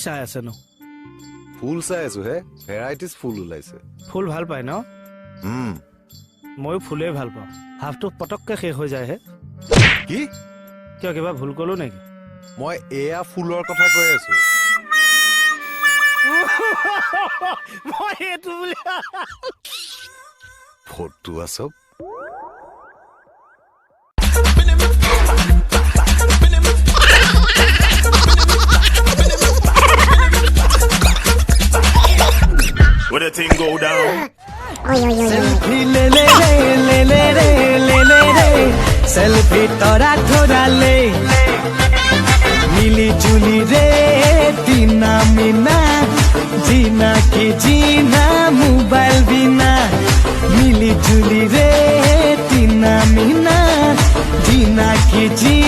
চাই আছেনো? ফুল চাই আছো হে, ভেৰাইটিজ ফুল ওলাইছে। ফুল ভাল পায় ন? ময়ো ফুলেই ভাল পাওঁ। হাফটো পটককে শেষ হৈ যায় হে। কি? কিয় কিবা ভুল কলো নেকি? মই এয়া ফুলৰ কথা কৈ আছো। মই এইটো বুলি ফটোৱা চব Where the thing go down? Selfie le le le le le le le le selfie tora thora le मिली जुली रे तीना मीना जीना की जीना मोबाइल बिना मिली जुली रे तीना मीना जीना की जी